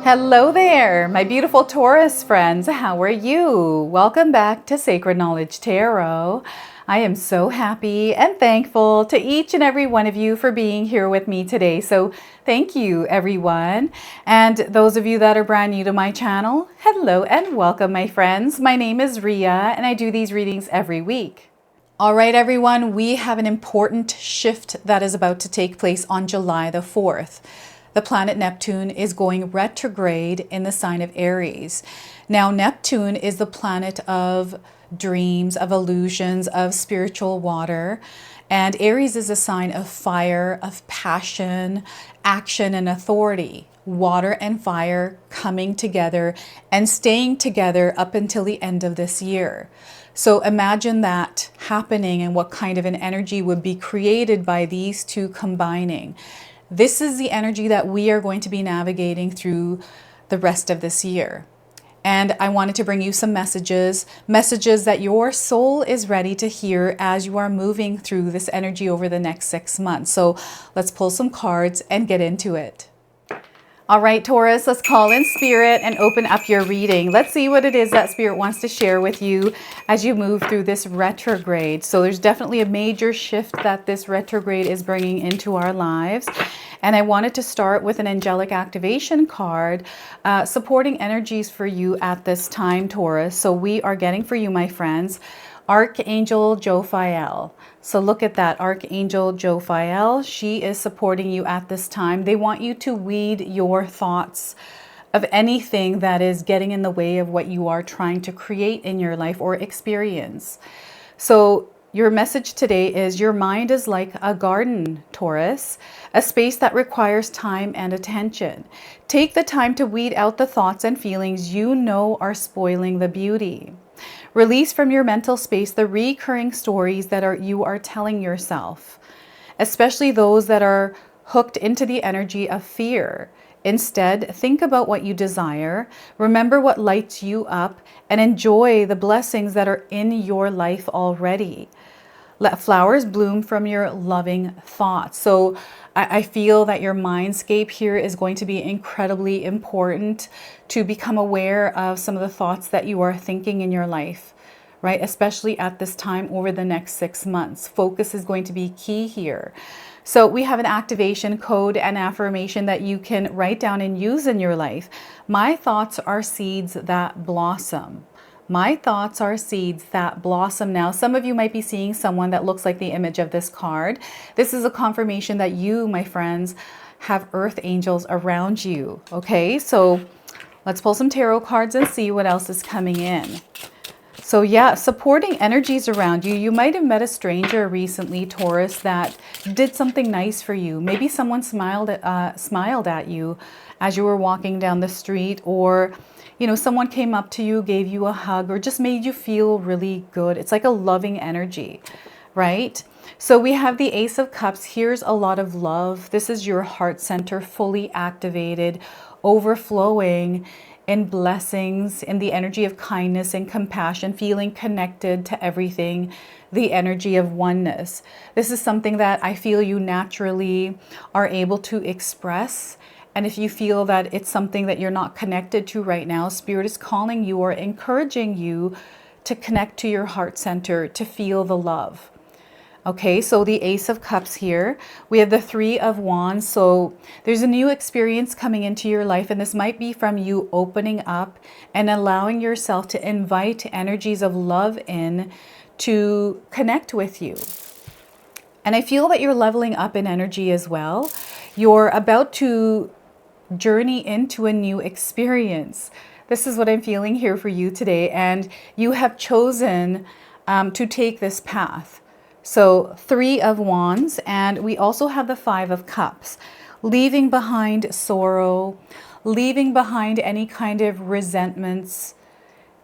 Hello there, my beautiful Taurus friends. How are you? Welcome back to Sacred Knowledge Tarot. I am so happy and thankful to each and every one of you for being here with me today. So thank you, everyone. And those of you that are brand new to my channel, hello and welcome, my friends. My name is Ria and I do these readings every week. All right, everyone, we have an important shift that is about to take place on July the 4th. The planet Neptune is going retrograde in the sign of Aries. Now, Neptune is the planet of dreams, of illusions, of spiritual water. And Aries is a sign of fire, of passion, action, and authority. Water and fire coming together and staying together up until the end of this year. So imagine that happening and what kind of an energy would be created by these two combining. This is the energy that we are going to be navigating through the rest of this year. And I wanted to bring you some messages that your soul is ready to hear as you are moving through this energy over the next 6 months. So let's pull some cards and get into it. All right, Taurus, let's call in Spirit and open up your reading. Let's see what it is that Spirit wants to share with you as you move through this retrograde. So there's definitely a major shift that this retrograde is bringing into our lives. And I wanted to start with an angelic activation card supporting energies for you at this time, Taurus. So we are getting for you, my friends, Archangel Jophiel. So look at that, Archangel Jophiel. She is supporting you at this time. They want you to weed your thoughts of anything that is getting in the way of what you are trying to create in your life or experience. So your message today is your mind is like a garden, Taurus, a space that requires time and attention. Take the time to weed out the thoughts and feelings you know are spoiling the beauty. Release from your mental space the recurring stories that you are telling yourself, especially those that are hooked into the energy of fear. Instead, think about what you desire, remember what lights you up, and enjoy the blessings that are in your life already. Let flowers bloom from your loving thoughts. So I feel that your mindscape here is going to be incredibly important to become aware of some of the thoughts that you are thinking in your life, right? Especially at this time over the next 6 months. Focus is going to be key here. So we have an activation code and affirmation that you can write down and use in your life. My thoughts are seeds that blossom. My thoughts are seeds that blossom. Now, some of you might be seeing someone that looks like the image of this card. This is a confirmation that you, my friends, have earth angels around you. Okay, so let's pull some tarot cards and see what else is coming in. So yeah, supporting energies around you. You might have met a stranger recently, Taurus, that did something nice for you. Maybe someone smiled at you as you were walking down the street, or you know, someone came up to you, gave you a hug, or just made you feel really good. It's like a loving energy, right? So we have the Ace of Cups. Here's a lot of love. This is your heart center fully activated, overflowing in blessings, in the energy of kindness and compassion, feeling connected to everything, the energy of oneness. This is something that I feel you naturally are able to express. And if you feel that it's something that you're not connected to right now, Spirit is calling you or encouraging you to connect to your heart center, to feel the love. Okay, so the Ace of Cups here. We have the Three of Wands. So there's a new experience coming into your life, and this might be from you opening up and allowing yourself to invite energies of love in to connect with you. And I feel that you're leveling up in energy as well. You're about to journey into a new experience. This is what I'm feeling here for you today, and you have chosen to take this path. So Three of Wands, and we also have the Five of Cups, leaving behind sorrow, leaving behind any kind of resentments.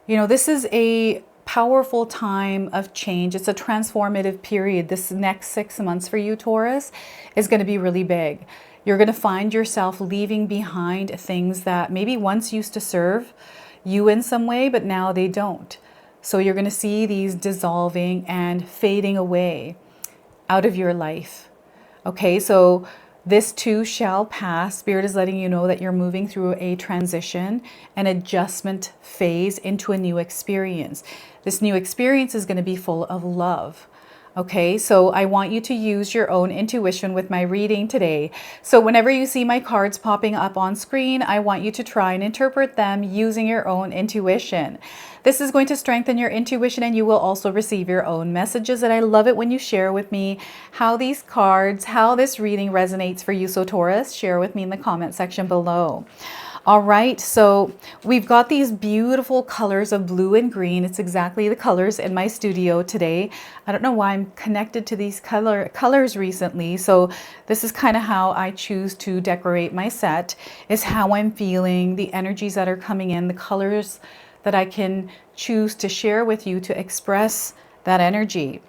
You know, this is a powerful time of change. It's a transformative period. This next 6 months for you, Taurus, is going to be really big. You're going to find yourself leaving behind things that maybe once used to serve you in some way, but now they don't. So you're going to see these dissolving and fading away out of your life. Okay, so This too shall pass. Spirit is letting you know that you're moving through a transition, an adjustment phase into a new experience. This new experience is going to be full of love. Okay, so I want you to use your own intuition with my reading today. So whenever you see my cards popping up on screen, I want you to try and interpret them using your own intuition. This is going to strengthen your intuition, and you will also receive your own messages. And I love it when you share with me how these cards, how this reading resonates for you. So Taurus, share with me in the comment section below. All right, so we've got these beautiful colors of blue and green. It's exactly the colors in my studio today. I don't know why I'm connected to these colors recently. So this is kind of how I choose to decorate my set, is how I'm feeling, the energies that are coming in, the colors that I can choose to share with you to express that energy.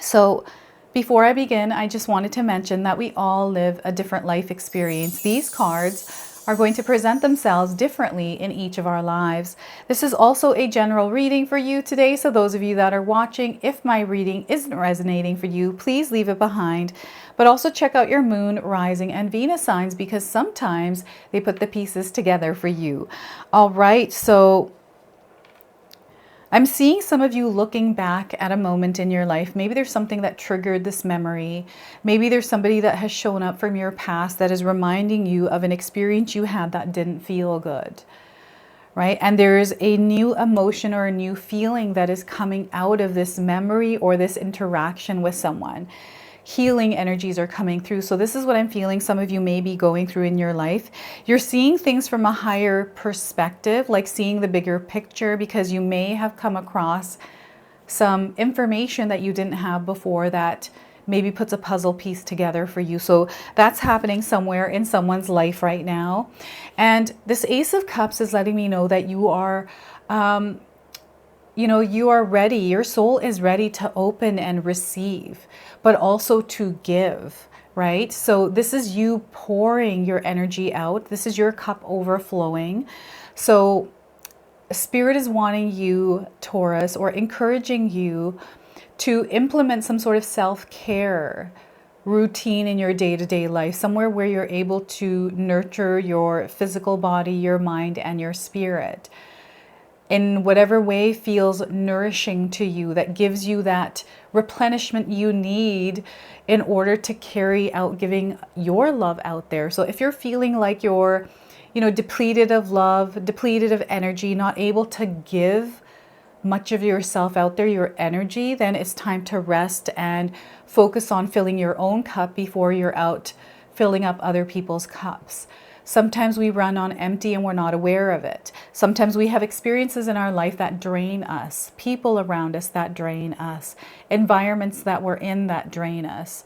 So before I begin, I just wanted to mention that we all live a different life experience. These cards are going to present themselves differently in each of our lives. This is also a general reading for you today. So those of you that are watching, if my reading isn't resonating for you, please leave it behind. But also check out your moon, rising, and Venus signs, because sometimes they put the pieces together for you. All right, so I'm seeing some of you looking back at a moment in your life. Maybe there's something that triggered this memory. Maybe there's somebody that has shown up from your past that is reminding you of an experience you had that didn't feel good, right? And there's a new emotion or a new feeling that is coming out of this memory or this interaction with someone. Healing energies are coming through. So this is what I'm feeling some of you may be going through in your life. You're seeing things from a higher perspective, like seeing the bigger picture, because you may have come across some information that you didn't have before that maybe puts a puzzle piece together for you. So that's happening somewhere in someone's life right now. And this Ace of Cups is letting me know that you are you are ready. Your soul is ready to open and receive, but also to give, right? So this is you pouring your energy out. This is your cup overflowing. So Spirit is wanting you, Taurus, or encouraging you to implement some sort of self-care routine in your day-to-day life, somewhere where you're able to nurture your physical body, your mind, and your spirit in whatever way feels nourishing to you, that gives you that replenishment you need in order to carry out giving your love out there. So if you're feeling like you're, depleted of love, depleted of energy, not able to give much of yourself out there, your energy, then it's time to rest and focus on filling your own cup before you're out filling up other people's cups. Sometimes we run on empty and we're not aware of it. Sometimes we have experiences in our life that drain us, people around us that drain us, environments that we're in that drain us.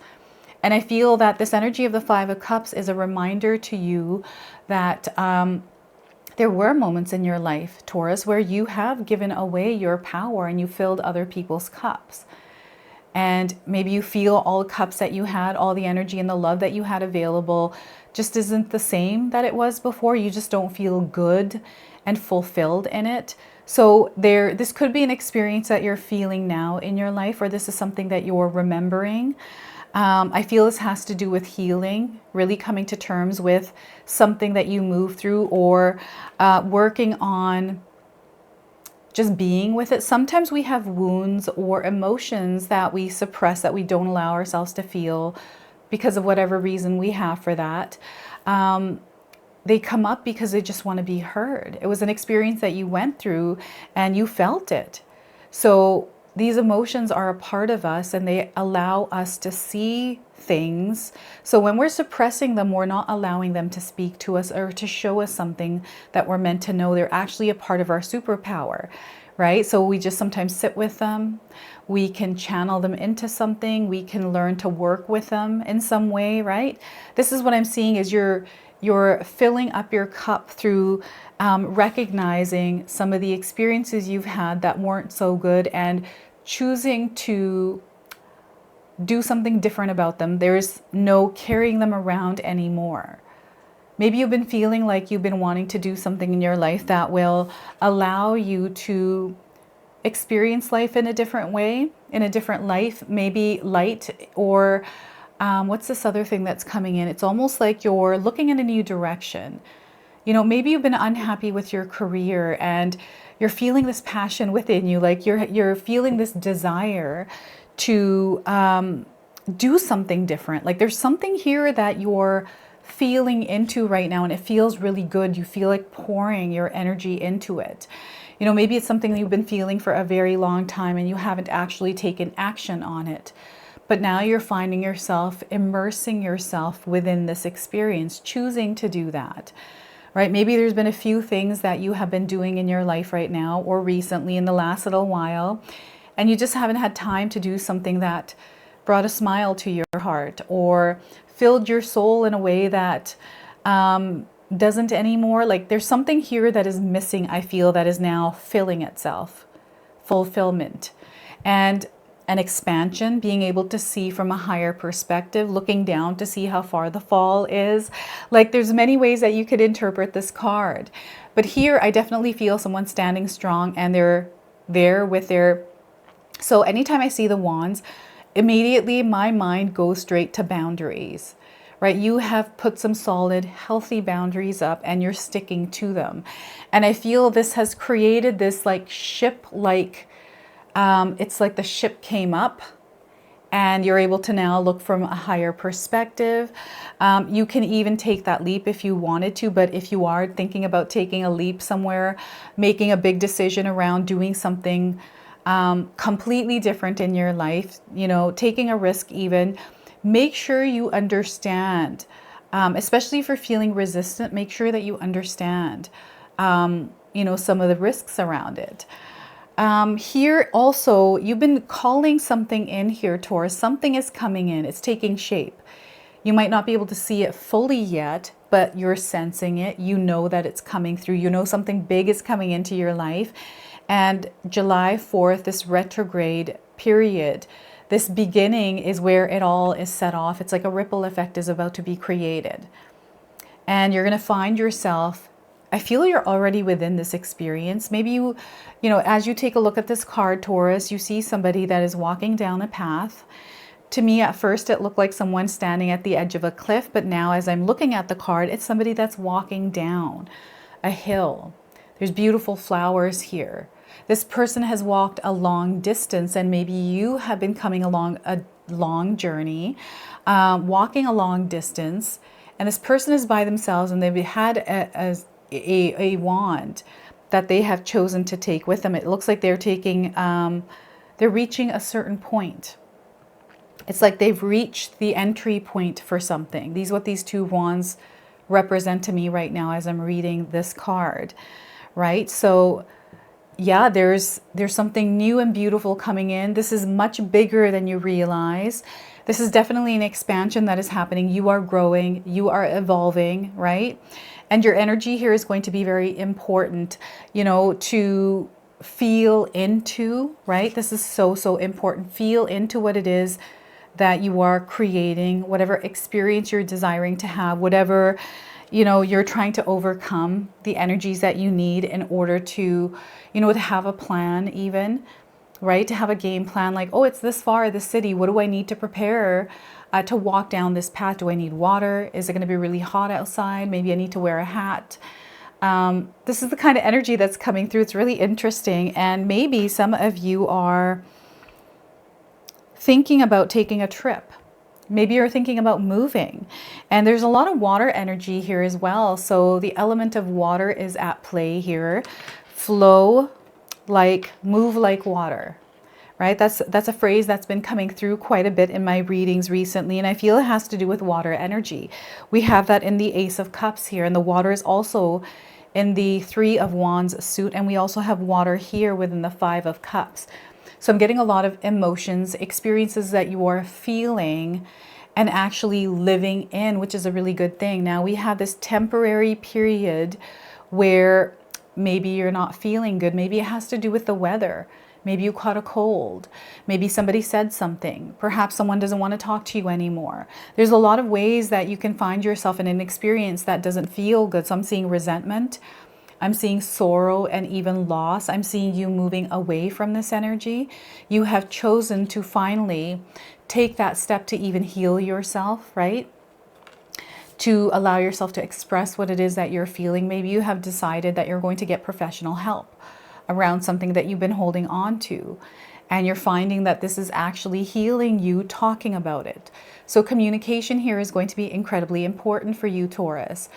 And I feel that this energy of the Five of Cups is a reminder to you that there were moments in your life, Taurus, where you have given away your power and you filled other people's cups. And maybe you feel all the cups that you had, all the energy and the love that you had available just isn't the same that it was before. You just don't feel good and fulfilled in it. So this could be an experience that you're feeling now in your life, or this is something that you're remembering. I feel this has to do with healing, really coming to terms with something that you move through, or working on just being with it. Sometimes we have wounds or emotions that we suppress, that we don't allow ourselves to feel because of whatever reason we have for that. They come up because they just want to be heard. It was an experience that you went through and you felt it. So these emotions are a part of us and they allow us to see things. So when we're suppressing them, we're not allowing them to speak to us or to show us something that we're meant to know. They're actually a part of our superpower, right? So we just sometimes sit with them. We can channel them into something. We can learn to work with them in some way, right? This is what I'm seeing is you're filling up your cup through recognizing some of the experiences you've had that weren't so good and choosing to do something different about them. There's no carrying them around anymore. Maybe you've been feeling like you've been wanting to do something in your life that will allow you to experience life in a different way, in a different life, maybe light or What's this other thing that's coming in? It's almost like you're looking in a new direction. You know, maybe you've been unhappy with your career and you're feeling this passion within you, like you're feeling this desire to do something different. Like there's something here that you're feeling into right now and it feels really good. You feel like pouring your energy into it. You know, maybe it's something that you've been feeling for a very long time and you haven't actually taken action on it. But now you're finding yourself immersing yourself within this experience, choosing to do that, right? Maybe there's been a few things that you have been doing in your life right now or recently in the last little while, and you just haven't had time to do something that brought a smile to your heart or filled your soul in a way that doesn't anymore. Like there's something here that is missing, I feel, that is now filling itself. Fulfillment. And an expansion, being able to see from a higher perspective, looking down to see how far the fall is. Like there's many ways that you could interpret this card. But here I definitely feel someone standing strong and they're there with their... So anytime I see the wands, immediately my mind goes straight to boundaries, right? You have put some solid, healthy boundaries up and you're sticking to them. And I feel this has created this like ship-like... it's like the ship came up and you're able to now look from a higher perspective. You can even take that leap if you wanted to, but if you are thinking about taking a leap somewhere, making a big decision around doing something completely different in your life, you know, taking a risk even, make sure you understand, especially if you're feeling resistant, make sure that you understand, you know, some of the risks around it. Here also, you've been calling something in here, Taurus. Something is coming in. It's taking shape. You might not be able to see it fully yet, but you're sensing it. You know that it's coming through. You know something big is coming into your life. And July 4th, this retrograde period, this beginning is where it all is set off. It's like a ripple effect is about to be created. And you're going to find yourself... I feel you're already within this experience. Maybe you know, as you take a look at this card, Taurus, you see somebody that is walking down a path. To me, at first, it looked like someone standing at the edge of a cliff. But now, as I'm looking at the card, it's somebody that's walking down a hill. There's beautiful flowers here. This person has walked a long distance, and maybe you have been coming along a long journey, walking a long distance. And this person is by themselves, and they've had a wand that they have chosen to take with them. It looks like they're taking, they're reaching a certain point. It's like they've reached the entry point for something. These are what these two wands represent to me right now as I'm reading this card, right? So yeah, there's something new and beautiful coming in. This is much bigger than you realize. This is definitely an expansion that is happening. You are growing, you are evolving, right? And your energy here is going to be very important, you know, to feel into, right? This is so, so important. Feel into what it is that you are creating, whatever experience you're desiring to have, whatever, you know, you're trying to overcome, the energies that you need in order to, you know, to have a plan even, right? To have a game plan like, oh, it's this far, the city. What do I need to prepare to walk down this path? Do I need water? Is it going to be really hot outside? Maybe I need to wear a hat. This is the kind of energy that's coming through. It's really interesting. And maybe some of you are thinking about taking a trip. Maybe you're thinking about moving. And there's a lot of water energy here as well. So the element of water is at play here. Flow like, move like water. Right? That's a phrase that's been coming through quite a bit in my readings recently, and I feel it has to do with water energy. We have that in the Ace of Cups here, and the water is also in the Three of Wands suit, and we also have water here within the Five of Cups. So I'm getting a lot of emotions, experiences that you are feeling and actually living in, which is a really good thing. Now we have this temporary period where maybe you're not feeling good. Maybe it has to do with the weather. Maybe you caught a cold. Maybe somebody said something. Perhaps someone doesn't want to talk to you anymore. There's a lot of ways that you can find yourself in an experience that doesn't feel good. So I'm seeing resentment. I'm seeing sorrow and even loss. I'm seeing you moving away from this energy. You have chosen to finally take that step to even heal yourself, right? To allow yourself to express what it is that you're feeling. Maybe you have decided that you're going to get professional help around something that you've been holding on to. And you're finding that this is actually healing you talking about it. So communication here is going to be incredibly important for you, Taurus.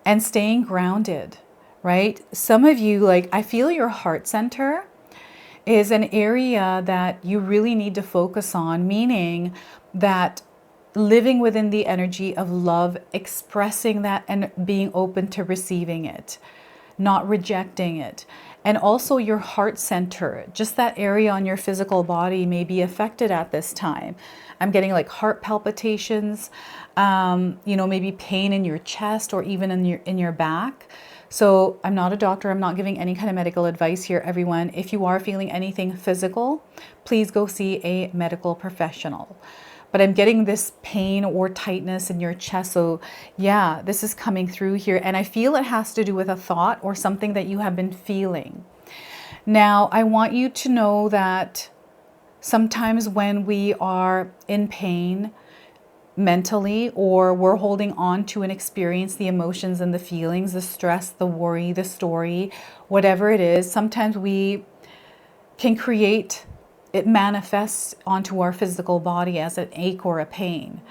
And staying grounded, right? Some of you, like, I feel your heart center is an area that you really need to focus on, meaning that living within the energy of love, expressing that and being open to receiving it, not rejecting it. And also your heart center, just that area on your physical body may be affected at this time. I'm getting like heart palpitations, you know, maybe pain in your chest or even in your back. So I'm not a doctor. I'm not giving any kind of medical advice here, everyone. If you are feeling anything physical, please go see a medical professional. But I'm getting this pain or tightness in your chest. So yeah, this is coming through here. And I feel it has to do with a thought or something that you have been feeling. Now, I want you to know that sometimes when we are in pain mentally, or we're holding on to an experience, the emotions and the feelings, the stress, the worry, the story, whatever it is, sometimes we can create, it manifests onto our physical body as an ache or a pain,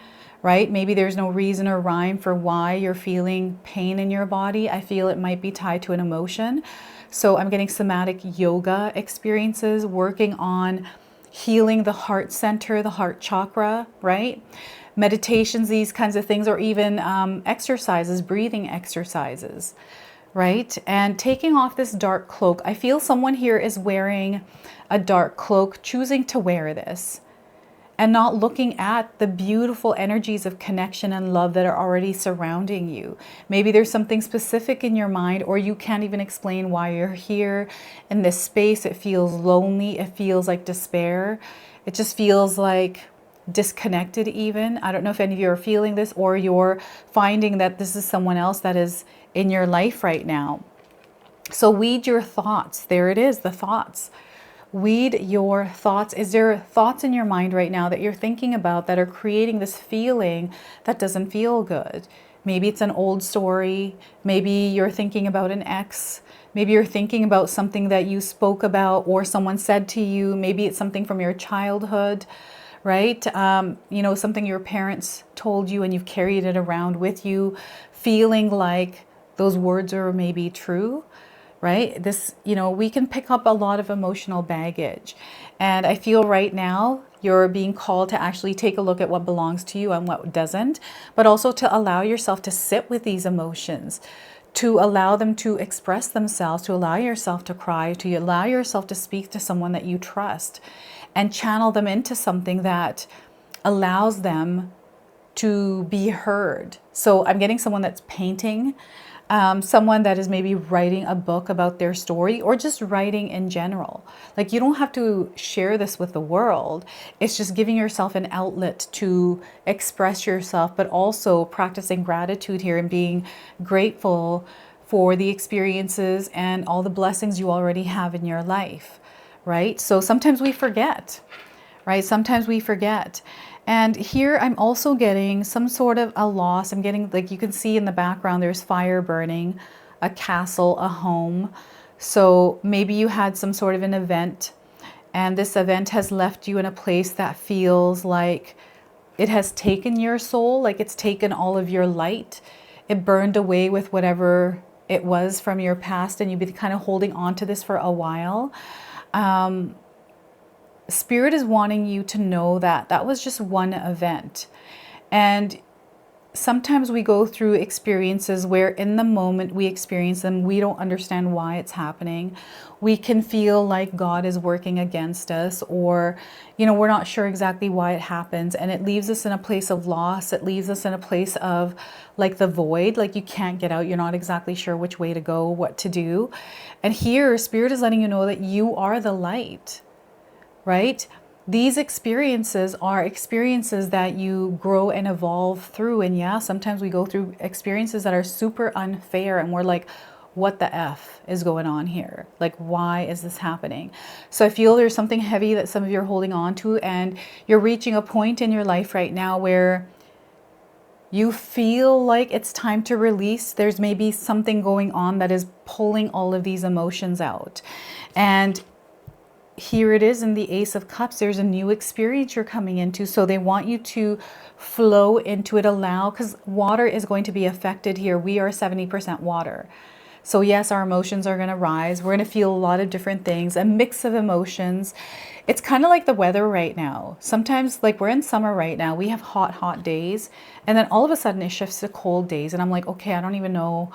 right? Maybe there's no reason or rhyme for why you're feeling pain in your body. I feel it might be tied to an emotion. So I'm getting somatic yoga experiences, working on healing the heart center, the heart chakra, right? Meditations, these kinds of things, or even exercises, breathing exercises, right? And taking off this dark cloak. I feel someone here is wearing a dark cloak, choosing to wear this and not looking at the beautiful energies of connection and love that are already surrounding you. Maybe there's something specific in your mind, or you can't even explain why you're here in this space. It feels lonely. It feels like despair. It just feels like disconnected even. I don't know if any of you are feeling this, or you're finding that this is someone else that is in your life right now. So weed your thoughts. There it is, the thoughts. Weed your thoughts. Is there thoughts in your mind right now that you're thinking about that are creating this feeling that doesn't feel good? Maybe it's an old story. Maybe you're thinking about an ex. Maybe you're thinking about something that you spoke about or someone said to you. Maybe it's something from your childhood, right? You know, something your parents told you and you've carried it around with you, feeling like those words are maybe true, right? This, you know, we can pick up a lot of emotional baggage. And I feel right now you're being called to actually take a look at what belongs to you and what doesn't, but also to allow yourself to sit with these emotions, to allow them to express themselves, to allow yourself to cry, to allow yourself to speak to someone that you trust and channel them into something that allows them to be heard. So I'm getting someone that's painting, someone that is maybe writing a book about their story, or just writing in general. Like, you don't have to share this with the world. It's just giving yourself an outlet to express yourself, but also practicing gratitude here and being grateful for the experiences and all the blessings you already have in your life, right? So sometimes we forget, right? Sometimes we forget. And here I'm also getting some sort of a loss. I'm getting, like you can see in the background, there's fire burning, a castle, a home. So maybe you had some sort of an event, and this event has left you in a place that feels like it has taken your soul, like it's taken all of your light. It burned away with whatever it was from your past, and you've been kind of holding on to this for a while. Spirit is wanting you to know that that was just one event. And sometimes we go through experiences where in the moment we experience them, we don't understand why it's happening. We can feel like God is working against us, or, you know, we're not sure exactly why it happens. And it leaves us in a place of loss. It leaves us in a place of like the void, like you can't get out. You're not exactly sure which way to go, what to do. And here, Spirit is letting you know that you are the light. Right? These experiences are experiences that you grow and evolve through. And yeah, sometimes we go through experiences that are super unfair and we're like, what the F is going on here? Like, why is this happening? So I feel there's something heavy that some of you are holding on to, and you're reaching a point in your life right now where you feel like it's time to release. There's maybe something going on that is pulling all of these emotions out. And here it is in the Ace of Cups. There's a new experience you're coming into. So they want you to flow into it, allow, because water is going to be affected here. We are 70% water. So yes, our emotions are going to rise. We're going to feel a lot of different things, a mix of emotions. It's kind of like the weather right now. Sometimes, like we're in summer right now, we have hot, hot days. And then all of a sudden it shifts to cold days. And I'm like, okay, I don't even know,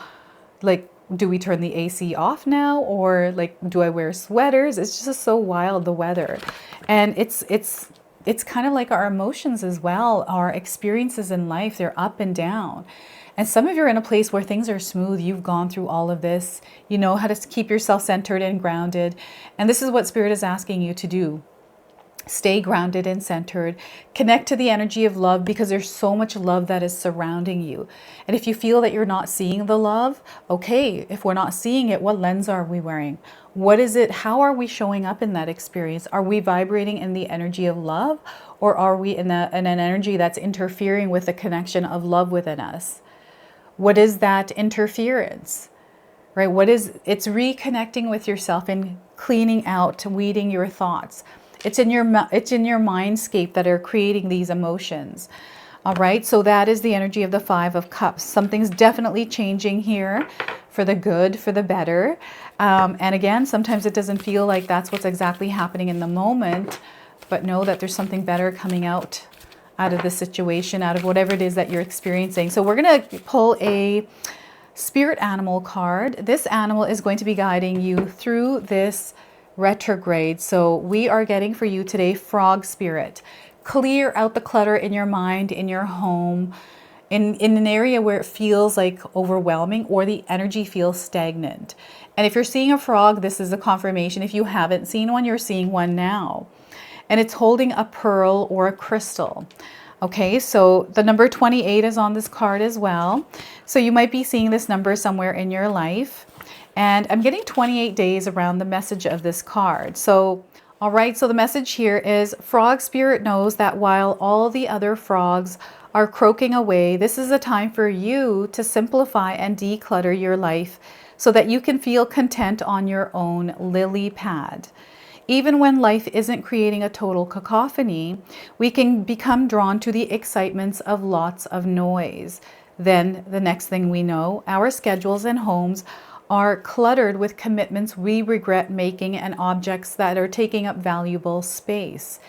like, do we turn the AC off now? Or like, do I wear sweaters? It's just so wild, the weather. And it's kind of like our emotions as well. Our experiences in life, they're up and down. And some of you are in a place where things are smooth. You've gone through all of this. You know how to keep yourself centered and grounded. And this is what Spirit is asking you to do. Stay grounded and centered. Connect to the energy of love, because there's so much love that is surrounding you. And if you feel that you're not seeing the love, okay, if we're not seeing it, what lens are we wearing? What is it? How are we showing up in that experience? Are we vibrating in the energy of love, or are we in an energy that's interfering with the connection of love within us? What is that interference, right? It's reconnecting with yourself and cleaning out, weeding your thoughts. It's in your mindscape that are creating these emotions. All right. So that is the energy of the Five of Cups. Something's definitely changing here for the good, for the better. And again, sometimes it doesn't feel like that's what's exactly happening in the moment, but know that there's something better coming out of the situation, out of whatever it is that you're experiencing. So we're going to pull a spirit animal card. This animal is going to be guiding you through this retrograde. So we are getting for you today, frog spirit. Clear out the clutter in your mind, in your home, in an area where it feels like overwhelming or the energy feels stagnant. And if you're seeing a frog, this is a confirmation. If you haven't seen one, you're seeing one now. And it's holding a pearl or a crystal. Okay, so the number 28 is on this card as well. So you might be seeing this number somewhere in your life. And I'm getting 28 days around the message of this card. So, all right, so the message here is frog spirit knows that while all the other frogs are croaking away, this is a time for you to simplify and declutter your life so that you can feel content on your own lily pad. Even when life isn't creating a total cacophony, we can become drawn to the excitements of lots of noise. Then the next thing we know, our schedules and homes are cluttered with commitments we regret making and objects that are taking up valuable space.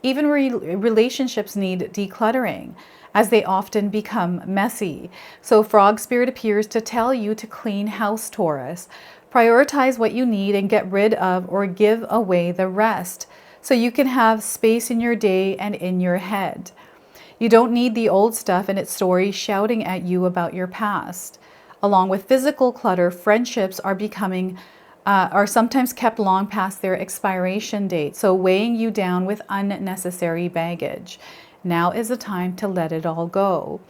Even relationships need decluttering, as they often become messy. So frog spirit appears to tell you to clean house, Taurus. Prioritize what you need and get rid of or give away the rest so you can have space in your day and in your head. You don't need the old stuff and its stories shouting at you about your past. Along with physical clutter, friendships are sometimes kept long past their expiration date, so weighing you down with unnecessary baggage. Now is the time to let it all go.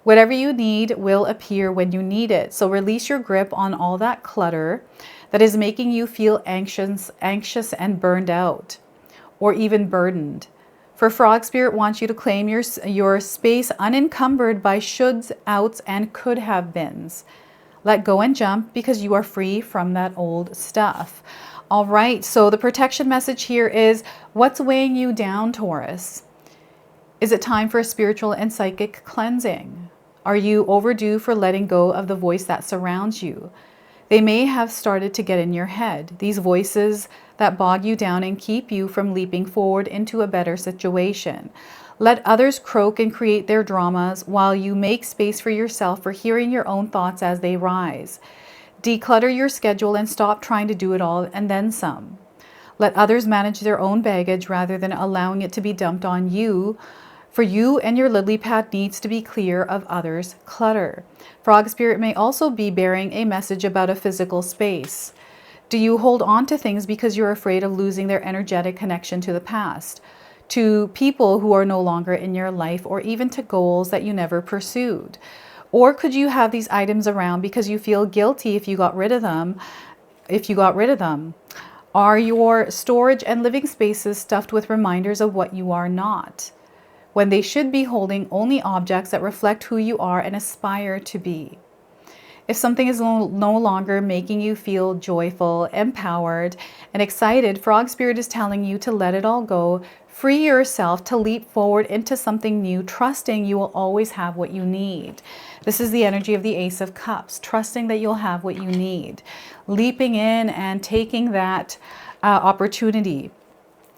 Whatever you need will appear when you need it. So release your grip on all that clutter that is making you feel anxious and burned out, or even burdened. For frog spirit wants you to claim your space unencumbered by shoulds, outs, and could have beens. Let go and jump because you are free from that old stuff. All right, so the protection message here is, what's weighing you down, Taurus? Is it time for a spiritual and psychic cleansing? Are you overdue for letting go of the voice that surrounds you? They may have started to get in your head, these voices that bog you down and keep you from leaping forward into a better situation. Let others croak and create their dramas while you make space for yourself for hearing your own thoughts as they rise. Declutter your schedule and stop trying to do it all and then some. Let others manage their own baggage rather than allowing it to be dumped on you. For you and your lily pad needs to be clear of others' clutter. Frog spirit may also be bearing a message about a physical space. Do you hold on to things because you're afraid of losing their energetic connection to the past, to people who are no longer in your life, or even to goals that you never pursued? Or could you have these items around because you feel guilty if you got rid of them? Are your storage and living spaces stuffed with reminders of what you are not, when they should be holding only objects that reflect who you are and aspire to be? If something is no longer making you feel joyful, empowered, and excited, Frog Spirit is telling you to let it all go. Free yourself to leap forward into something new, trusting you will always have what you need. This is the energy of the Ace of Cups, trusting that you'll have what you need. Leaping in and taking that opportunity.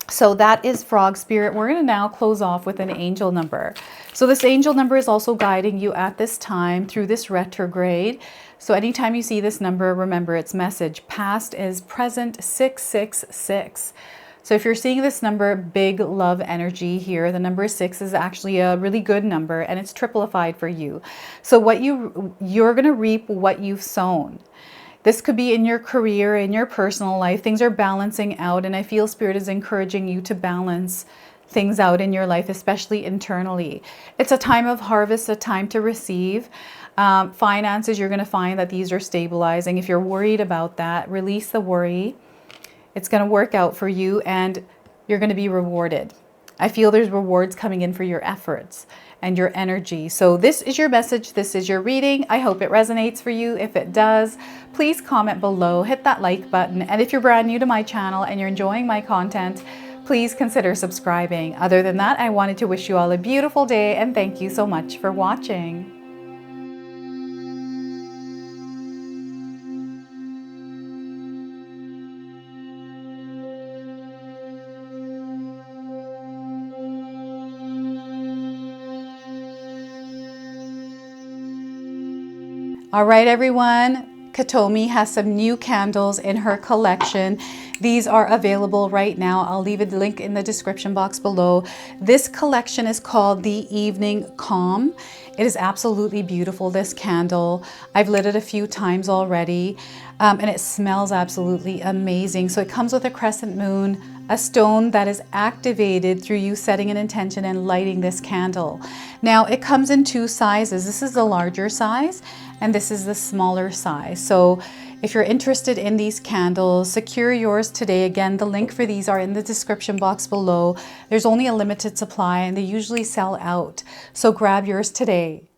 So that is Frog Spirit. We're going to now close off with an angel number. So this angel number is also guiding you at this time through this retrograde. So anytime you see this number, remember its message. Past is present 666. So if you're seeing this number, big love energy here. The number 6 is actually a really good number, and it's triplified for you. So what you're going to reap what you've sown. This could be in your career, in your personal life. Things are balancing out, and I feel Spirit is encouraging you to balance things out in your life, especially internally. It's a time of harvest, a time to receive. Finances, you're going to find that these are stabilizing. If you're worried about that, release the worry. It's going to work out for you, and you're going to be rewarded. I feel there's rewards coming in for your efforts and your energy. So this is your message. This is your reading. I hope it resonates for you. If it does, please comment below, hit that like button. And if you're brand new to my channel and you're enjoying my content, please consider subscribing. Other than that, I wanted to wish you all a beautiful day, and thank you so much for watching. All right, everyone, Katomi has some new candles in her collection. These are available right now. I'll leave a link in the description box below. This collection is called the Evening Calm. It is absolutely beautiful, this candle. I've lit it a few times already, and it smells absolutely amazing. So it comes with a crescent moon, a stone that is activated through you setting an intention and lighting this candle. Now, it comes in 2 sizes. This is the larger size, and this is the smaller size. So if you're interested in these candles, secure yours today. Again, the link for these are in the description box below. There's only a limited supply, and they usually sell out. So grab yours today.